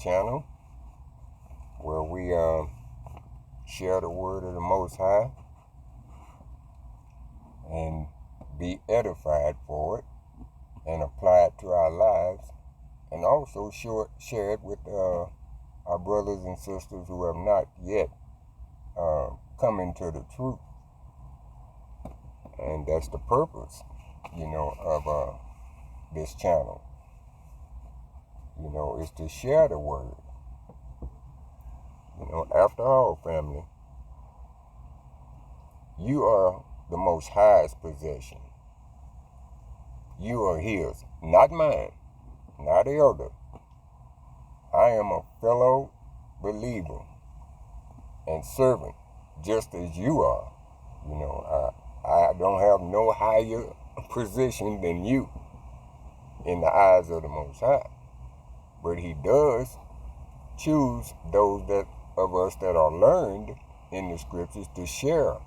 channel where we share the word of the Most High and be edified for it and apply it to our lives, and also share it with our brothers and sisters who have not yet come into the truth. And that's the purpose, of this channel, is to share the word. After all, family, you are the Most High's possession. You are His, not mine, not the other. I am a fellow believer and servant, just as you are. I don't have no higher position than you in the eyes of the Most High. But He does choose those of us that are learned in the scriptures to share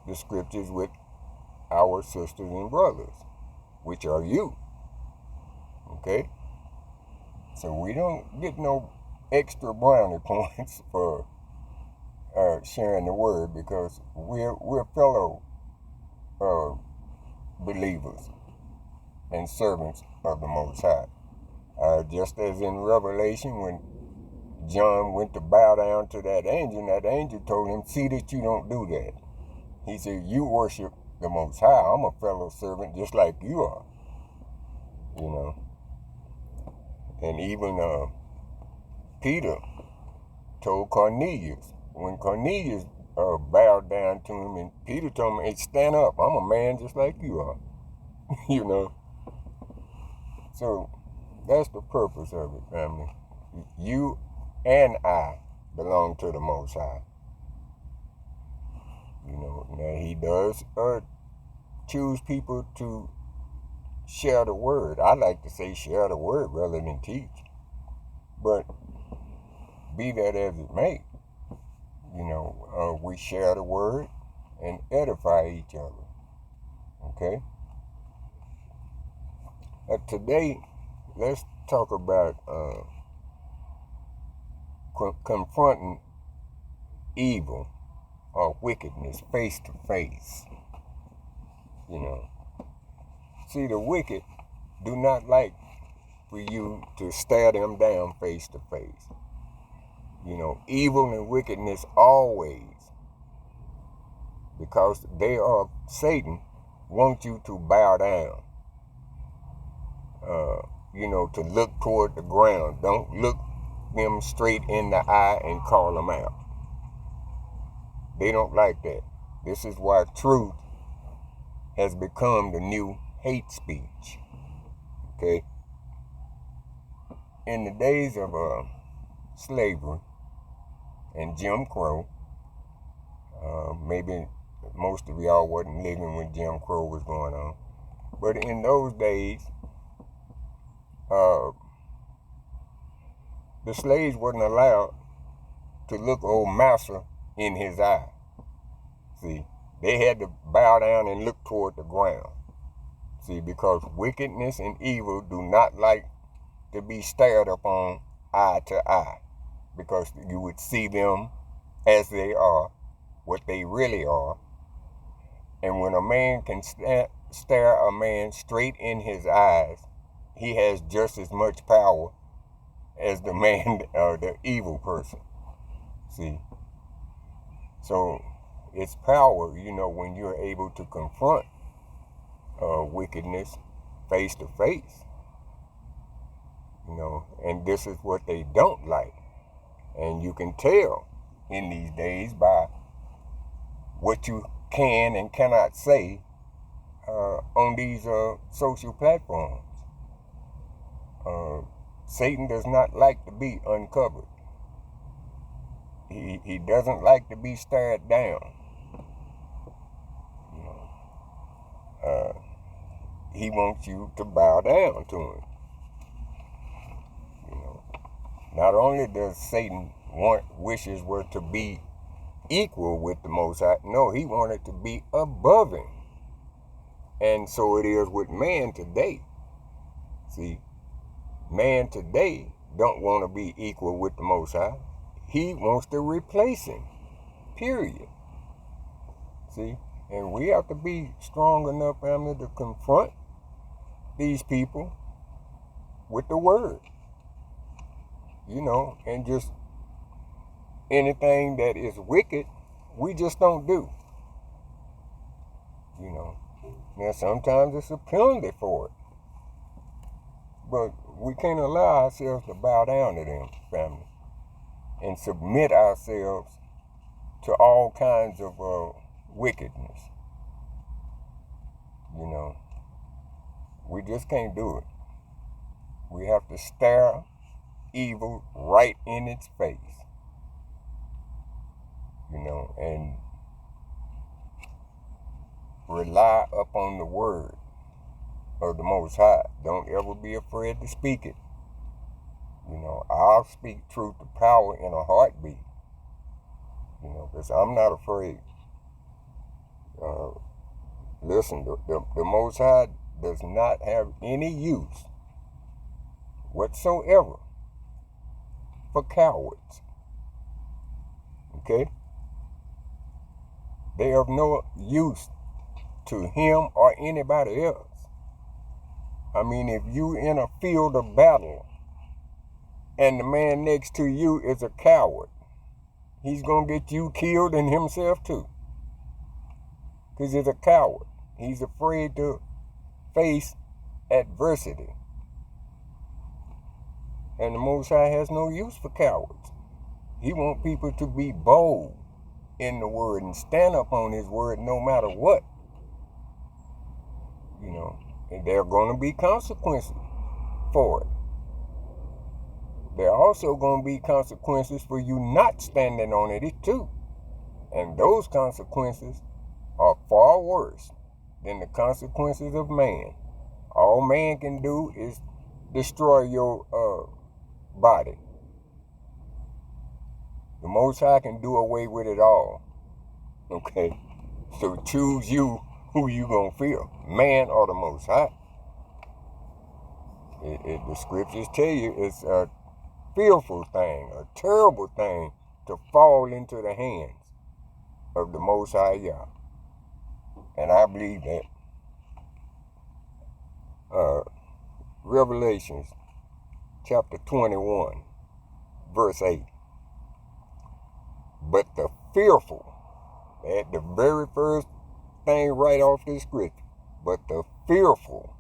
the scriptures with our sisters and brothers, which are you. Okay? So we don't get no extra brownie points for sharing the word, because we're fellow believers and servants of the Most High. Just as in Revelation, when John went to bow down to that angel told him, see that you don't do that. He said, you worship the Most High. I'm a fellow servant just like you are. And even Peter told Cornelius, when Cornelius bowed down to him, and Peter told him, hey, stand up, I'm a man just like you are. So that's the purpose of it, family. You and I belong to the Most High. Now He does choose people to share the word. I like to say share the word rather than teach. But be that as it may, we share the word and edify each other. Okay? Today, let's talk about confronting evil or wickedness face to face. See, the wicked do not like for you to stare them down face to face. Evil and wickedness always, because they are Satan, want you to bow down. To look toward the ground. Don't look them straight in the eye and call them out. They don't like that. This is why truth has become the new hate speech. Okay? In the days of slavery and Jim Crow, maybe most of y'all wasn't living when Jim Crow was going on, but in those days, the slaves wasn't allowed to look old master in his eye. See, they had to bow down and look toward the ground. See, because wickedness and evil do not like to be stared upon eye to eye, because you would see them as they are, what they really are. And when a man can stare a man straight in his eyes, he has just as much power as the man or the evil person. See? So it's power, when you're able to confront wickedness face to face. And this is what they don't like. And you can tell in these days by what you can and cannot say on these social platforms. Satan does not like to be uncovered. He doesn't like to be stared down. He wants you to bow down to him. Not only does Satan wishes were to be equal with the Most High, no, he wanted to be above him. And so it is with man today. See, man today don't want to be equal with the Most High. He wants to replace him. Period. See? And we have to be strong enough, family, to confront these people with the word. And just anything that is wicked, we just don't do. Now sometimes it's a penalty for it. But we can't allow ourselves to bow down to them, family, and submit ourselves to all kinds of wickedness. We just can't do it. We have to stare evil right in its face. And rely upon the word of the Most High. Don't ever be afraid to speak it. I'll speak truth to power in a heartbeat. Because I'm not afraid. Listen, the Most High does not have any use whatsoever for cowards. Okay? They have no use to him or anybody else. I mean, if you in a field of battle and the man next to you is a coward, he's going to get you killed and himself too. Because he's a coward. He's afraid to face adversity. And the Most High has no use for cowards. He wants people to be bold in the word and stand up on his word no matter what. And there are going to be consequences for it. There are also going to be consequences for you not standing on it too. And those consequences are far worse than the consequences of man. All man can do is destroy your body. The Most High can do away with it all. Okay? So choose you who you gonna fear, man or the Most High. The scriptures tell you it's a fearful thing, a terrible thing to fall into the hands of the Most High Yah. And I believe that Revelations chapter 21, verse 8. But the fearful, at the very first thing right off this scripture, but the fearful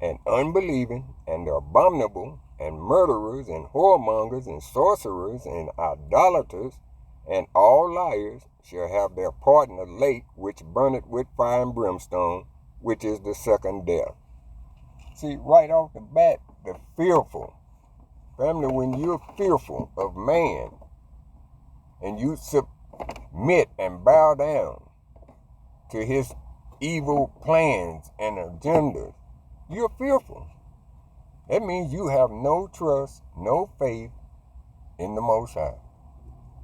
and unbelieving and the abominable and murderers and whoremongers and sorcerers and idolaters and all liars shall have their part in the lake which burneth with fire and brimstone, which is the second death. See, right off the bat, the fearful. Family, when you're fearful of man and you submit and bow down to his evil plans and agendas, you're fearful. That means you have no trust, no faith in the Most High.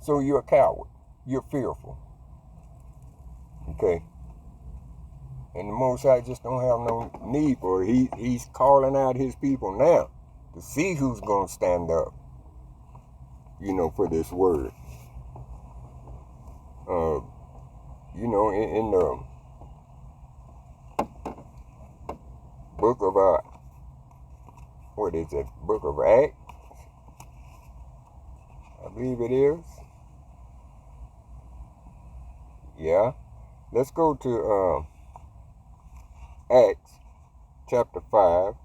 So you're a coward. You're fearful. Okay? And the Most High just don't have no need for it. He's calling out his people now to see who's going to stand up, for this word. In the book of, book of Acts, I believe it is. Yeah. Let's go to Acts chapter 5,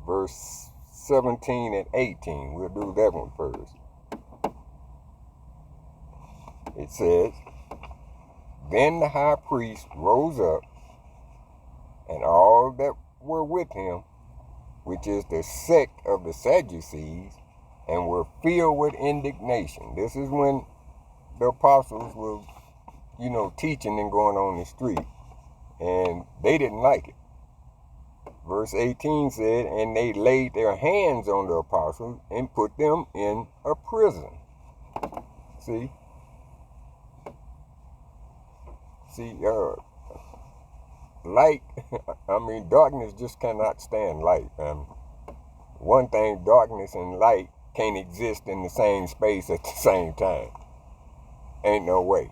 verse 17 and 18. We'll do that one first. It says, Then the high priest rose up, and all that were with him, which is the sect of the Sadducees, and were filled with indignation. This is when the apostles were, teaching and going on the street, and they didn't like it. Verse 18 said, And they laid their hands on the apostles and put them in a prison. See, light, darkness just cannot stand light, one thing, darkness and light can't exist in the same space at the same time. Ain't no way.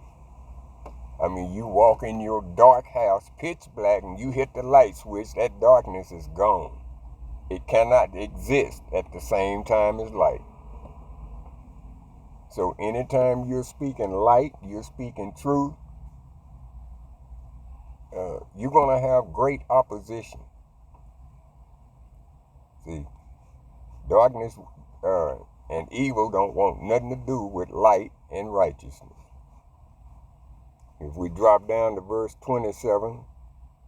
I mean, you walk in your dark house, pitch black, and you hit the light switch, that darkness is gone. It cannot exist at the same time as light. So anytime you're speaking light, you're speaking truth, you're going to have great opposition. See, darkness and evil don't want nothing to do with light and righteousness. If we drop down to verse 27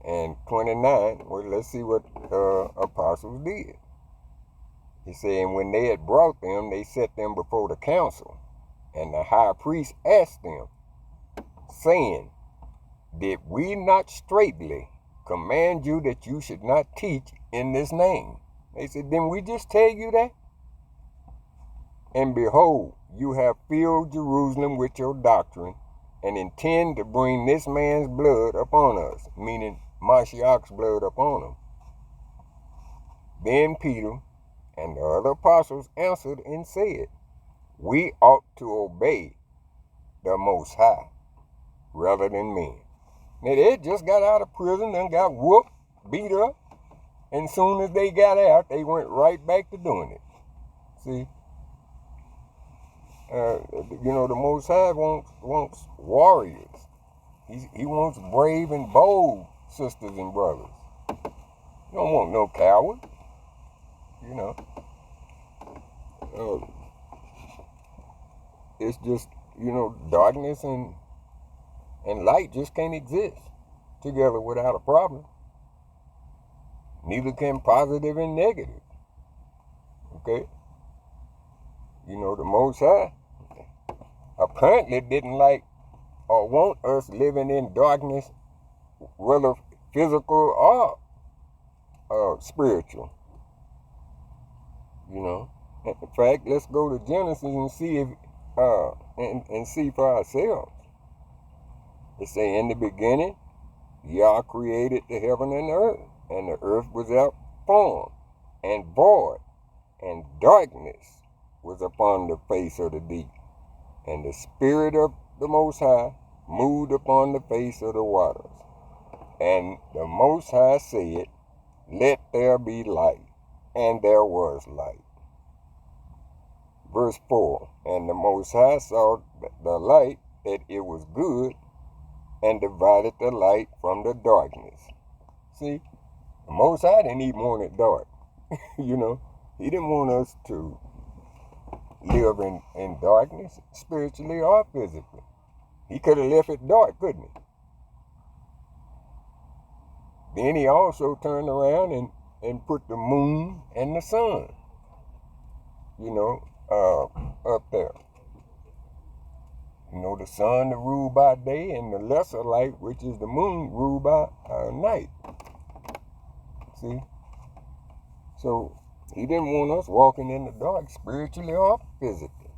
and 29, well, let's see what apostles did. He said, and when they had brought them, they set them before the council. And the high priest asked them, saying, did we not straightly command you that you should not teach in this name? They said, didn't we just tell you that? And behold, you have filled Jerusalem with your doctrine, and intend to bring this man's blood upon us, meaning Mashiach's blood upon him. Then Peter and the other apostles answered and said, we ought to obey the Most High rather than men. Now, they just got out of prison and got whooped, beat up, and soon as they got out, they went right back to doing it. See? The Most High wants warriors. He wants brave and bold sisters and brothers. He don't want no coward. It's just, darkness and light just can't exist together without a problem. Neither can positive and negative. Okay? The Most High apparently didn't like or want us living in darkness, whether physical or spiritual. In fact, let's go to Genesis and see if and see for ourselves. It say, in the beginning, Yah created the heaven and the earth was out formed and void, and darkness was upon the face of the deep, and the Spirit of the Most High moved upon the face of the waters. And the Most High said, let there be light, and there was light. Verse 4, and the Most High saw the light, that it was good, and divided the light from the darkness. See, the Most High didn't even want it dark. He didn't want us to live in darkness, spiritually or physically. He could have left it dark, couldn't he? Then he also turned around and put the moon and the sun, up there. The sun to rule by day, and the lesser light, which is the moon, rule by night. See? So he didn't want us walking in the dark, spiritually or physically.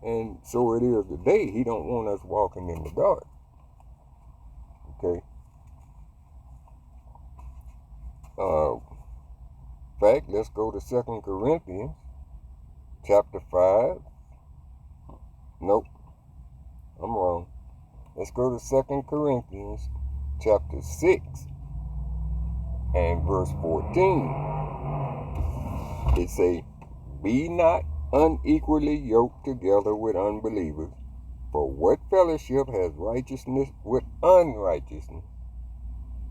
And so it is today. He don't want us walking in the dark. Okay? In fact, let's go to 2 Corinthians chapter 5. Nope, I'm wrong. Let's go to 2 Corinthians chapter 6 and verse 14. It say, be not unequally yoked together with unbelievers, for what fellowship has righteousness with unrighteousness?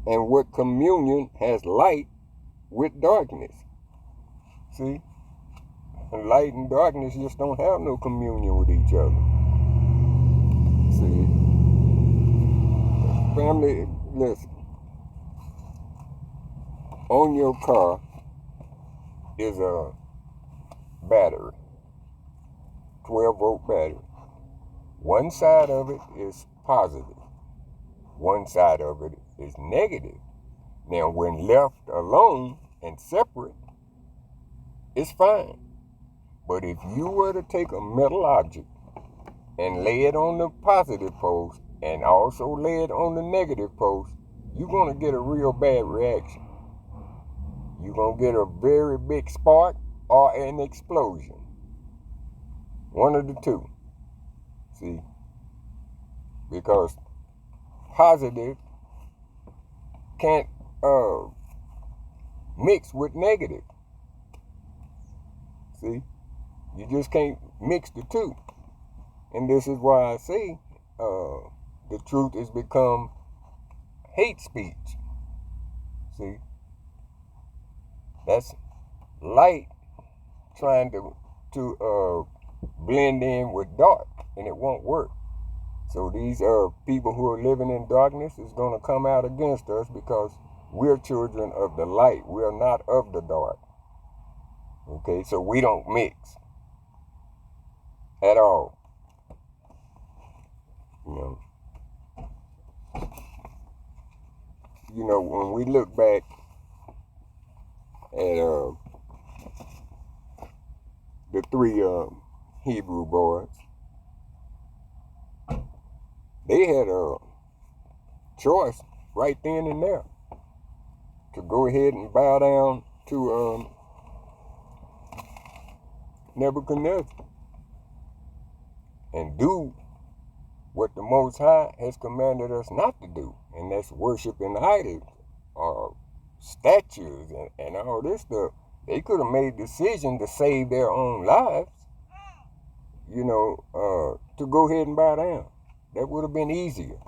And what communion has light with darkness? See? And light and darkness just don't have no communion with each other. See? Family, listen. On your car is a battery, 12-volt battery. One side of it is positive. One side of it is negative. Now, when left alone and separate, it's fine. But if you were to take a metal object and lay it on the positive post and also lay it on the negative post, you're going to get a real bad reaction. You're going to get a very big spark or an explosion. One of the two. See? Because positive can't mix with negative. See? You just can't mix the two. And this is why I say the truth has become hate speech. See? That's light trying to blend in with dark, and it won't work. So these people who are living in darkness is going to come out against us because we're children of the light. We are not of the dark. Okay, so we don't mix at all. You know, when we look back at the three Hebrew boys, they had a choice right then and there to go ahead and bow down to Nebuchadnezzar and do what the Most High has commanded us not to do, and that's worshiping idols or statues and all this stuff. They could have made a decision to save their own lives, you know, to go ahead and bow down. That would have been easier.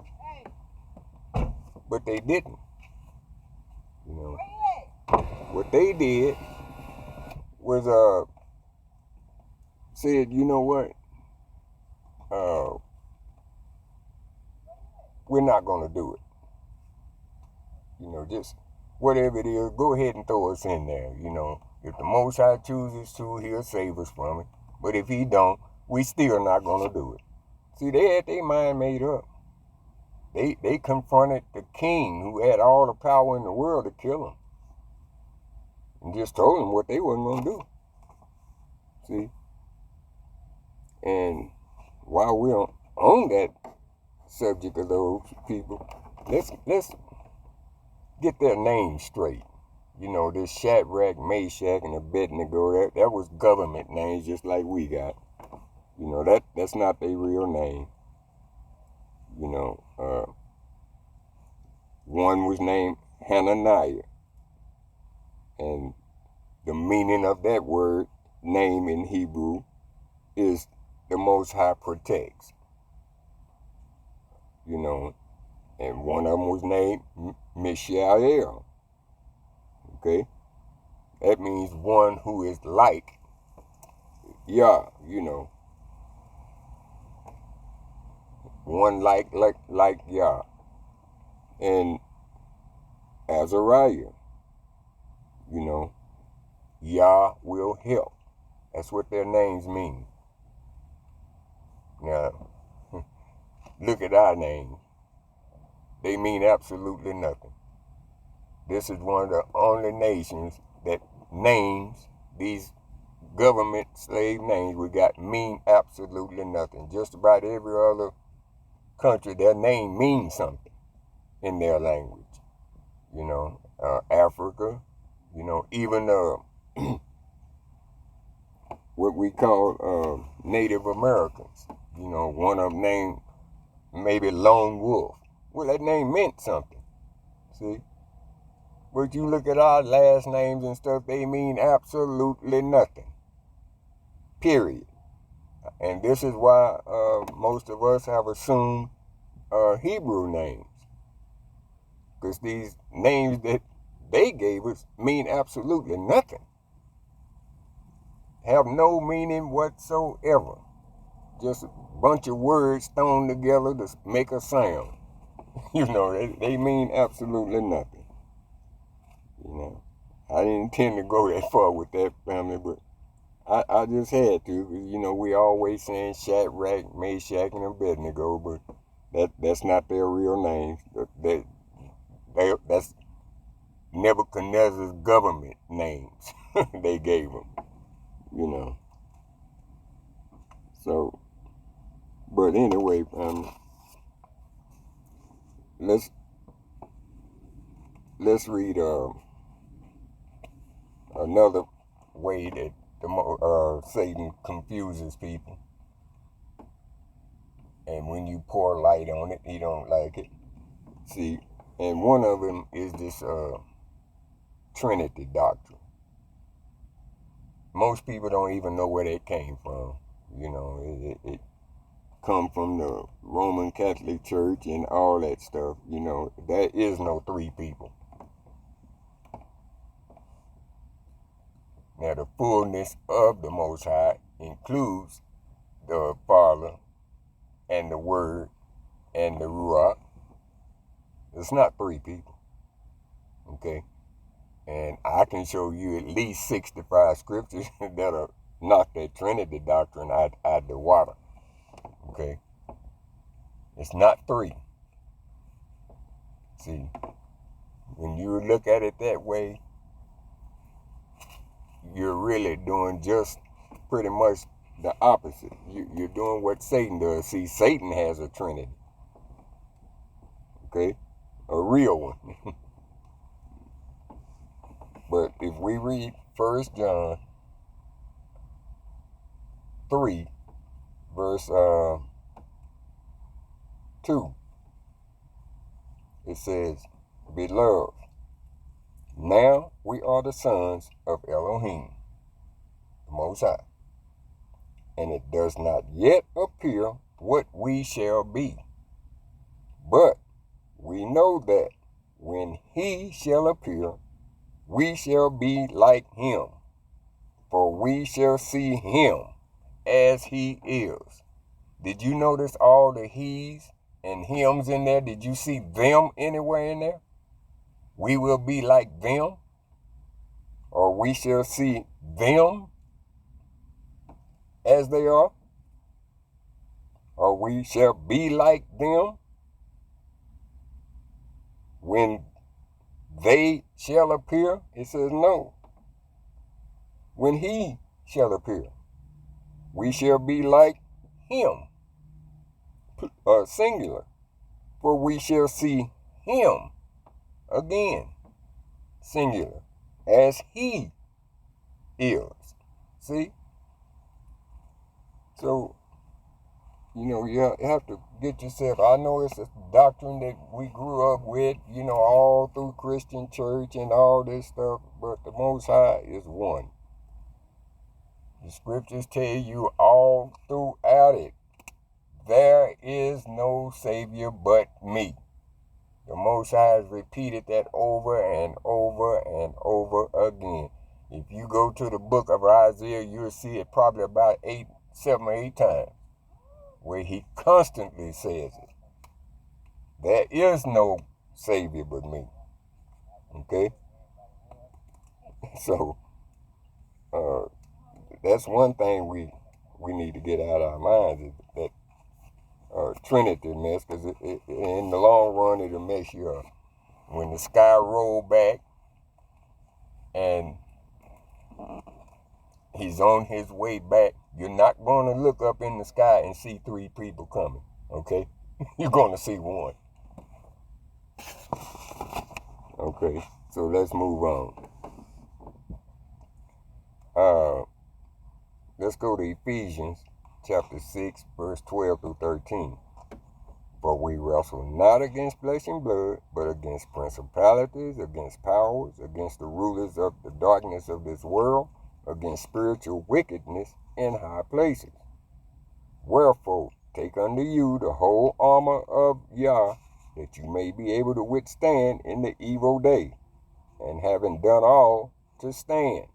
But they didn't. You know, what they did was said, you know what? We're not going to do it. You know, just whatever it is, go ahead and throw us in there. You know, if the Most High chooses to, he'll save us from it. But if he don't, we still not going to do it. See, they had their mind made up. They confronted the king who had all the power in the world to kill him. And just told him what they wasn't going to do. See? And while we're on that subject of those people, let's get their names straight. You know, this Shadrach, Meshach, and Abednego, that was government names just like we got. You know, that's not their real name. You know, one was named Hananiah. And the meaning of that word, name in Hebrew, is the Most High protects. You know, and one of them was named Mishael. Okay? That means one who is like Yah, you know. One like Yah. And Azariah, you know, Yah will help. That's what their names mean. Now, look at our names. They mean absolutely nothing. This is one of the only nations that names, these government slave names we got, mean absolutely nothing. Just about every other country, their name means something in their language. You know, Africa, you know, even what we call Native Americans. You know, one of them named maybe Lone Wolf. Well, that name meant something. See? But you look at our last names and stuff, they mean absolutely nothing. Period. And this is why most of us have assumed Hebrew names. Because these names that they gave us mean absolutely nothing. Have no meaning whatsoever. Just a bunch of words thrown together to make a sound. You know, they mean absolutely nothing. You know, I didn't intend to go that far with that family, but I just had to. You know, we always saying Shadrach, Meshach, and Abednego, but that's not their real names. That's Nebuchadnezzar's government names they gave them. You know. So, but anyway, let's read another way that Satan confuses people. And when you pour light on it, he don't like it. See, and one of them is this Trinity doctrine. Most people don't even know where that came from. You know, it come from the Roman Catholic Church and all that stuff. You know, there is no three people. Now, the fullness of the Most High includes the Father and the Word and the Ruach. It's not three people. Okay? And I can show you at least 65 scriptures that'll knock that Trinity doctrine out the water. Okay? It's not three. See, when you look at it that way, you're really doing just pretty much the opposite. You're doing what Satan does. See, Satan has a Trinity. Okay? A real one. But if we read 1 John 3, verse 2, it says, Beloved, now we are the sons of Elohim, the Most High, and it does not yet appear what we shall be. But we know that when he shall appear, we shall be like him, for we shall see him as he is. Did you notice all the he's and him's in there? Did you see them anywhere in there? We will be like them, or we shall see them as they are, or we shall be like them when they shall appear. It says no. When he shall appear, we shall be like him, singular, for we shall see him, again, singular, as he is. See? So, you know, you have to get yourself, I know it's a doctrine that we grew up with, you know, all through Christian church and all this stuff, but the Most High is one. The scriptures tell you all throughout it, there is no Savior but me. The Most High has repeated that over and over and over again. If you go to the book of Isaiah, you'll see it probably about 7 or 8 times, where he constantly says it. There is no Savior but me. Okay? So, that's one thing we need to get out of our minds, is that Trinity mess, because in the long run, it'll mess you up. When the sky roll back and he's on his way back, you're not going to look up in the sky and see 3 people coming, okay? You're going to see one. Okay, so let's move on. Let's go to Ephesians chapter 6, verse 12 through 13. For we wrestle not against flesh and blood, but against principalities, against powers, against the rulers of the darkness of this world, against spiritual wickedness in high places. Wherefore, take unto you the whole armor of Yah, that you may be able to withstand in the evil day, and having done all, to stand.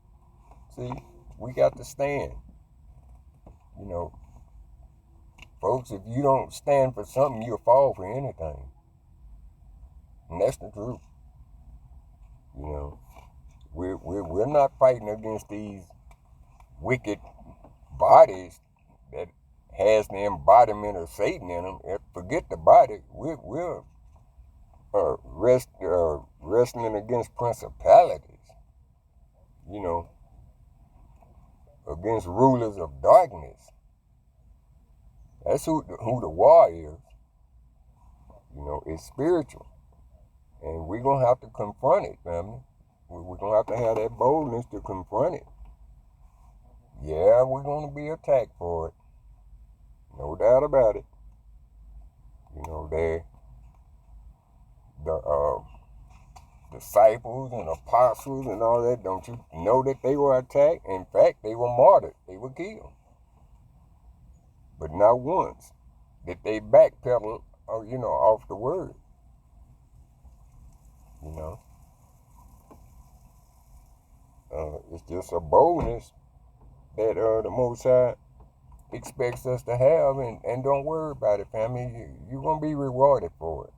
See, we got to stand. You know, folks, if you don't stand for something, you'll fall for anything. And that's the truth. You know, we're not fighting against these wicked bodies that has the embodiment of Satan in them. Forget the body. We're wrestling against principalities. You know, against rulers of darkness. That's who the war is. You know, it's spiritual. And we're going to have to confront it, family. We're going to have to have that boldness to confront it. Yeah, we're going to be attacked for it. No doubt about it. You know, the disciples and apostles and all that, don't you know that they were attacked? In fact, they were martyred. They were killed. But not once did they backpedal, off the word. It's just a boldness that the Most High expects us to have, and don't worry about it, family. You're going to be rewarded for it.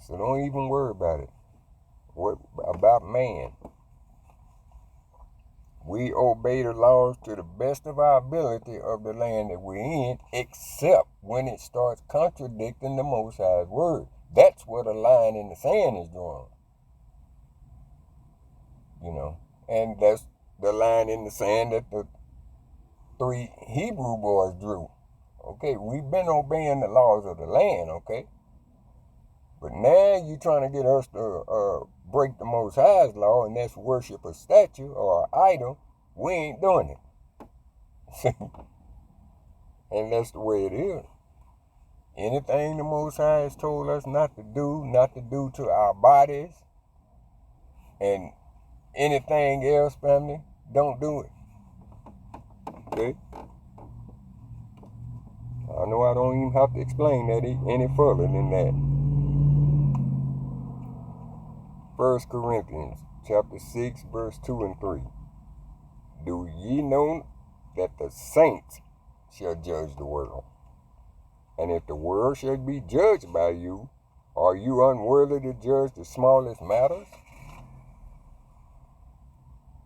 So don't even worry about it. What about man? We obey the laws to the best of our ability of the land that we're in, except when it starts contradicting the Most High's word. That's where the line in the sand is drawn. And that's the line in the sand that the 3 Hebrew boys drew. Okay, we've been obeying the laws of the land, okay? But now you're trying to get us to break the Most High's law, and that's worship a statue or an idol. We ain't doing it. And that's the way it is. Anything the Most High has told us not to do to our bodies, and anything else, family, don't do it. Okay? I know I don't even have to explain that any further than that. 1 Corinthians chapter 6, verse 2 and 3. Do ye know that the saints shall judge the world? And if the world shall be judged by you, are you unworthy to judge the smallest matters?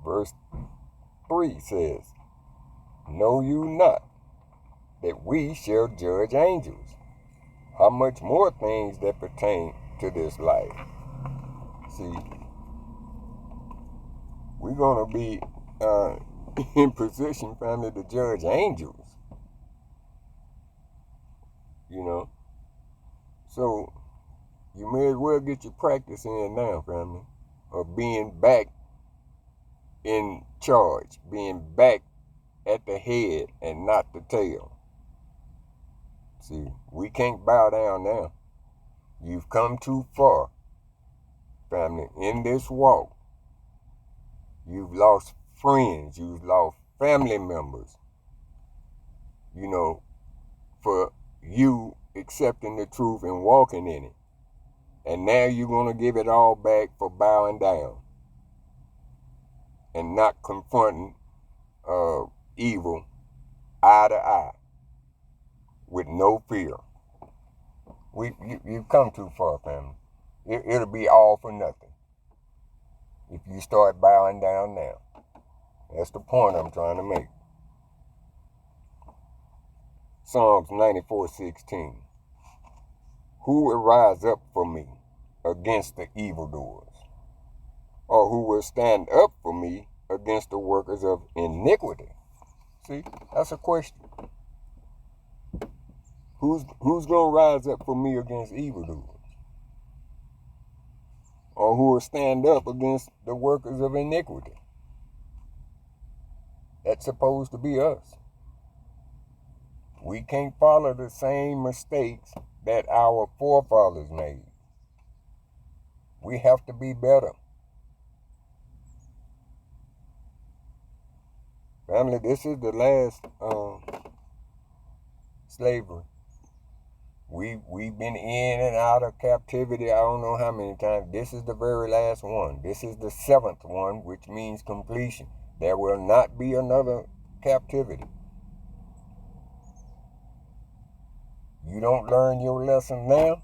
Verse 3 says, know you not that we shall judge angels? How much more things that pertain to this life? See, we're going to be in position, family, to judge angels. So you may as well get your practice in now, family, of being back in charge, being back at the head and not the tail. See, we can't bow down now. You've come too far, family, in this walk. You've lost friends. You've lost family members, for you accepting the truth and walking in it. And now you're going to give it all back for bowing down and not confronting evil eye to eye with no fear. You've come too far, family. It'll be all for nothing if you start bowing down now. That's the point I'm trying to make. Psalms 94:16. Who will rise up for me against the evildoers? Or who will stand up for me against the workers of iniquity? See, that's a question. Who's going to rise up for me against evildoers? Or who will stand up against the workers of iniquity? That's supposed to be us. We can't follow the same mistakes that our forefathers made. We have to be better. Family, this is the last slavery. We've been in and out of captivity I don't know how many times. This is the very last one. This is the 7th one, which means completion. There will not be another captivity. You don't learn your lesson now,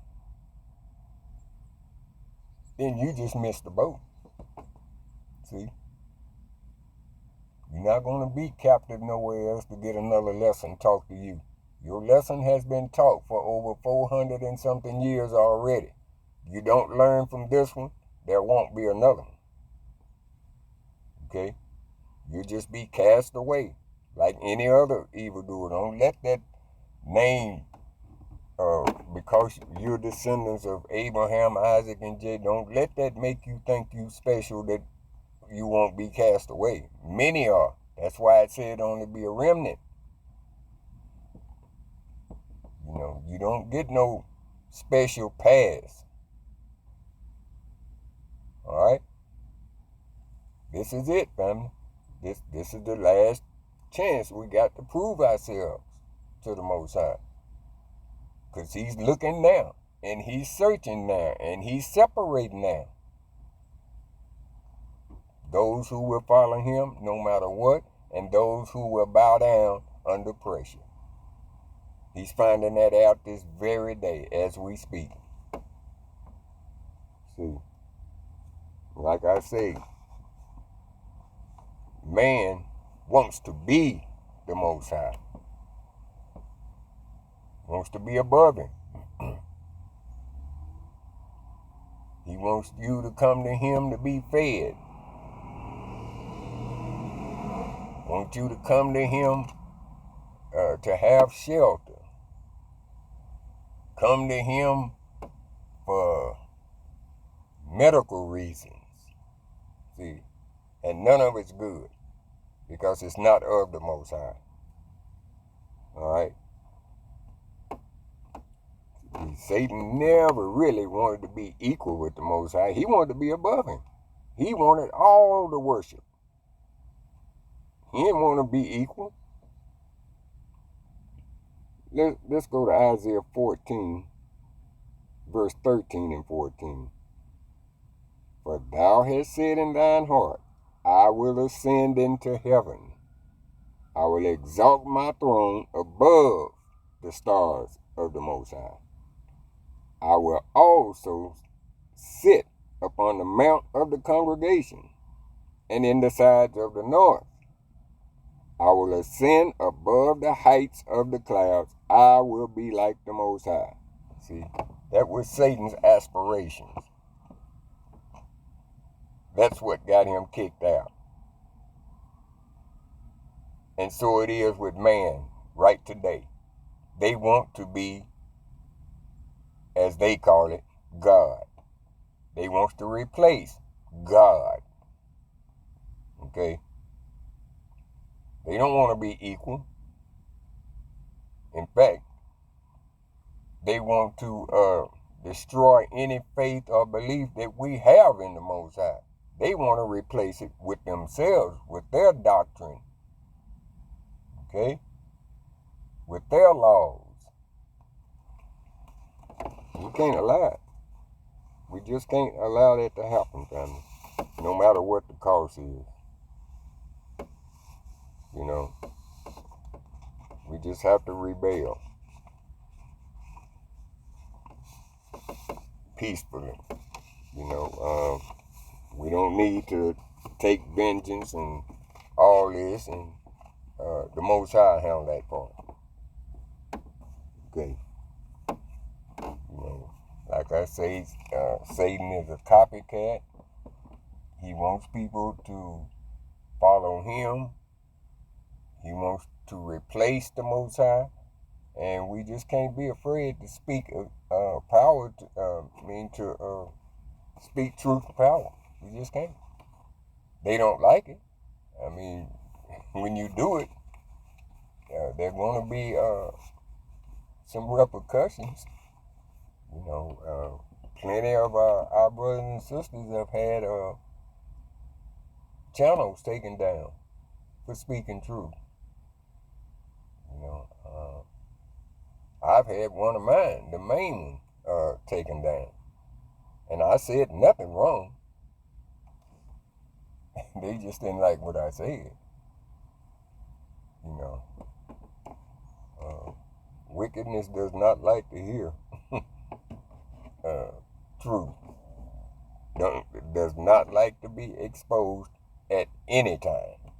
then you just missed the boat. See? You're not going to be captive nowhere else to get another lesson taught to you. Your lesson has been taught for over 400 and something years already. You don't learn from this one, there won't be another one. Okay? You'll just be cast away like any other evildoer. Don't let that name because you're descendants of Abraham, Isaac, and Jacob, don't let that make you think you special, that you won't be cast away. Many are. That's why it said only be a remnant. You don't get no special pass. All right? This is it, family. This is the last chance we got to prove ourselves to the Most High. Because he's looking now, and he's searching now, and he's separating now. Those who will follow him no matter what, and those who will bow down under pressure. He's finding that out this very day as we speak. See, like I say, man wants to be the Most High. Wants to be above him. He wants you to come to him to be fed. Wants you to come to him to have shelter. Come to him for medical reasons. See, and none of it's good because it's not of the Most High. All right? Satan never really wanted to be equal with the Most High. He wanted to be above him. He wanted all the worship. He didn't want to be equal. Let's go to Isaiah 14, verse 13 and 14. For thou hast said in thine heart, I will ascend into heaven. I will exalt my throne above the stars of the Most High. I will also sit upon the mount of the congregation, and in the sides of the north. I will ascend above the heights of the clouds. I will be like the Most High. See, that was Satan's aspirations. That's what got him kicked out. And so it is with man right today. They want to be, as they call it, God. They want to replace God. Okay? They don't want to be equal. In fact, they want to destroy any faith or belief that we have in the Most High. They want to replace it with themselves, with their doctrine. Okay? With their laws. We can't allow it. We just can't allow that to happen, family. No matter what the cost is. We just have to rebel. Peacefully. We don't need to take vengeance and all this, and the Most High handle that part. Okay. Like I say, Satan is a copycat. He wants people to follow him. He wants to replace the Most High. And we just can't be afraid to speak power, to speak truth to power. We just can't. They don't like it. I mean, when you do it, there's going to be some repercussions. Plenty of our brothers and sisters have had channels taken down for speaking truth. I've had one of mine, the main one, taken down. And I said nothing wrong. They just didn't like what I said. Wickedness does not like to hear truth. Does not like to be exposed at any time.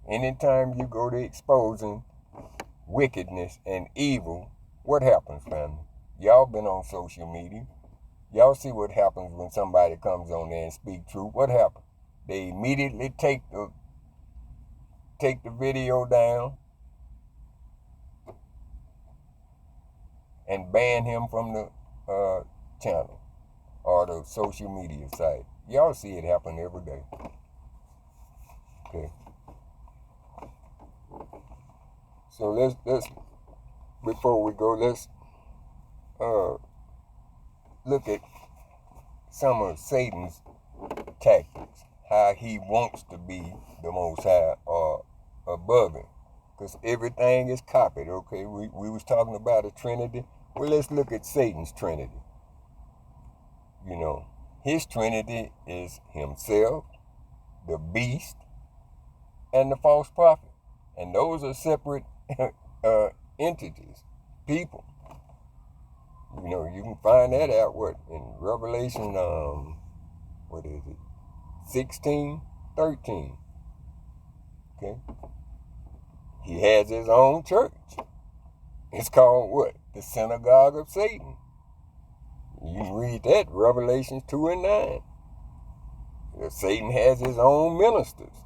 Anytime you go to exposing wickedness and evil, what happens, family? Y'all been on social media. Y'all see what happens when somebody comes on there and speak truth. What happens? They immediately take the video down. and ban him from the channel or the social media site. Y'all see it happen every day. Okay. So let's before we go, let's look at some of Satan's tactics, how he wants to be the Most High or above him, because everything is copied. Okay, we was talking about a Trinity. Well, let's look at Satan's Trinity. You know, his Trinity is himself, the beast, and the false prophet, and those are separate entities, people. You know, you can find that out in Revelation, what is it, 16:13. Okay, he has his own church. It's called what? The synagogue of Satan. You can read that, Revelation 2:9. Satan has his own ministers.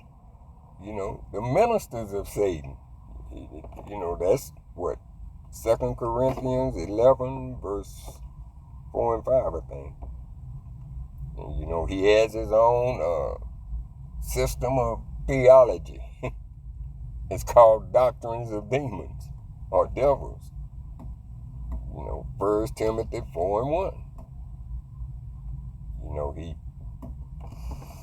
You know, the ministers of Satan. You know, that's what? 2 Corinthians 11, verse 4 and 5, I think. And, you know, he has his own system of theology. It's called doctrines of demons or devils. You know, 1 Timothy 4 and 1. You know,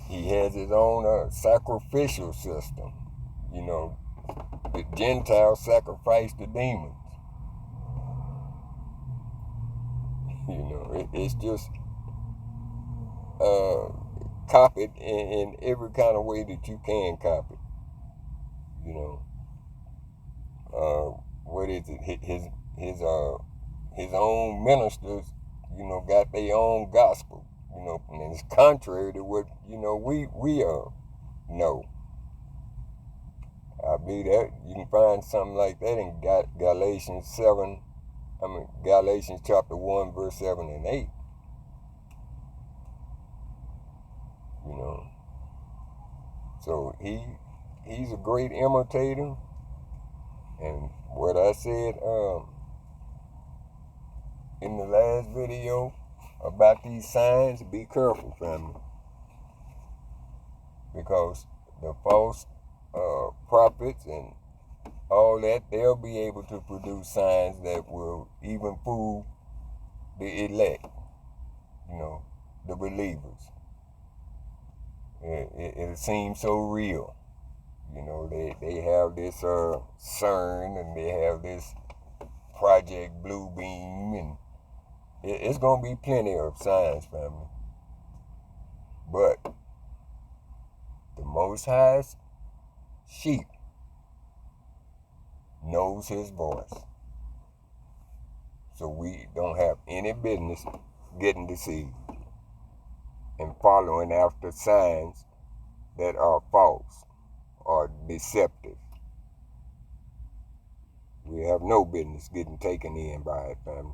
he has his own sacrificial system. You know, the Gentiles sacrifice the demons. You know, it's just copied in every kind of way that you can copy. You know, what is it? His own ministers, you know, got their own gospel. You know, and it's contrary to what, you know, we know. I believe that you can find something like that in Galatians chapter 1, verse 7 and 8. You know, so he's a great imitator, and what I said in the last video about these signs, be careful, family, because the false prophets and all that, they'll be able to produce signs that will even fool the elect, you know, the believers. It seems so real. You know, they have this CERN, and they have this Project Bluebeam, and it's going to be plenty of signs, family. But the Most High's sheep knows his voice. So we don't have any business getting deceived and following after signs that are false or deceptive. We have no business getting taken in by it, family.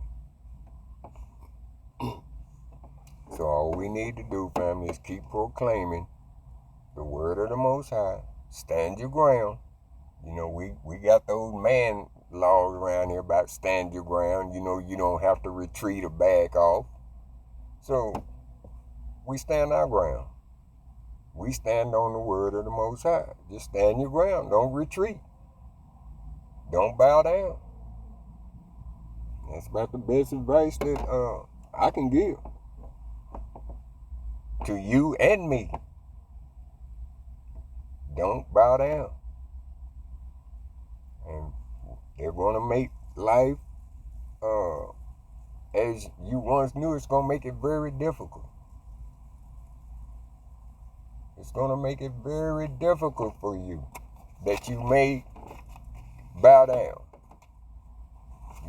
So all we need to do, family, is keep proclaiming the word of the Most High. Stand your ground. You know, we got those man laws around here about stand your ground. You know, you don't have to retreat or back off. So we stand our ground. We stand on the word of the Most High. Just stand your ground. Don't retreat. Don't bow down. That's about the best advice that I can give to you and me. Don't bow down. And they're going to make life as you once knew. It's going to make it very difficult. It's going to make it very difficult for you that you may bow down.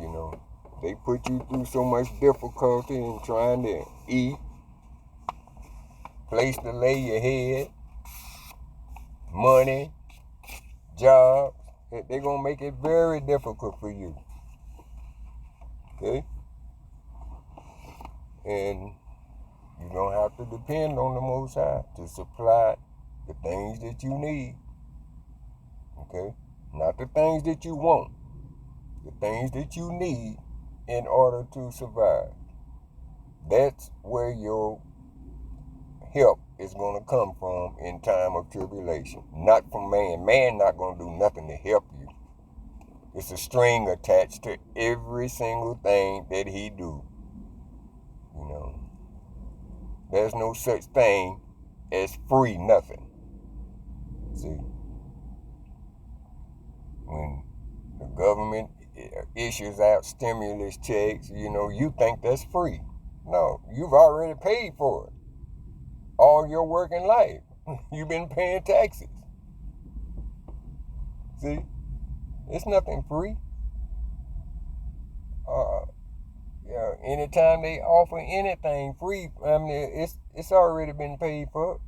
You know, they put you through so much difficulty in trying to eat, place to lay your head, money, job. They're going to make it very difficult for you. Okay? And you don't have to depend on the Most High to supply the things that you need. Okay? Not the things that you want. The things that you need in order to survive. That's where your help is going to come from in time of tribulation. Not from man. Man not going to do nothing to help you. It's a string attached to every single thing that he do. You know, there's no such thing as free nothing. See, when the government issues out stimulus checks, you think that's free. No, you've already paid for it. All your working life, you've been paying taxes. See, it's nothing free. Anytime they offer anything free, I mean, it's already been paid for.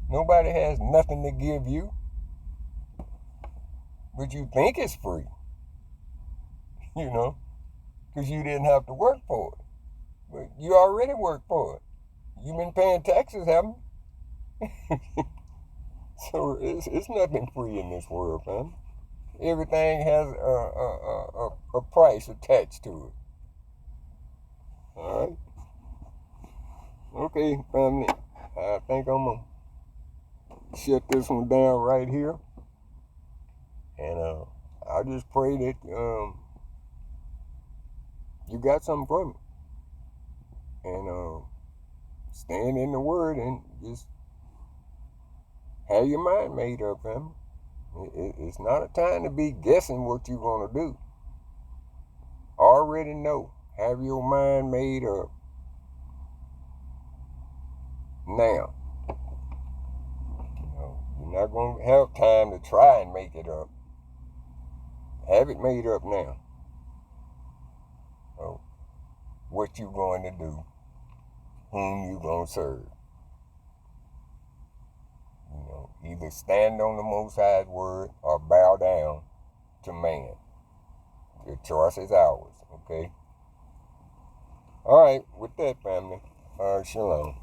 Nobody has nothing to give you, but you think it's free, because you didn't have to work for it. But you already worked for it. You've been paying taxes, haven't you? So it's nothing free in this world, man. Everything has a price attached to it. All right. Okay, family. I think I'm gonna shut this one down right here, and I just pray that you got something from it, and stand in the Word and just have your mind made up, family. It's not a time to be guessing what you're going to do. Already know. Have your mind made up now. You're not going to have time to try and make it up. Have it made up now. What you going to do. Whom you going to serve. Either stand on the Most High's word or bow down to man. Your choice is ours, okay? All right, with that, family, shalom.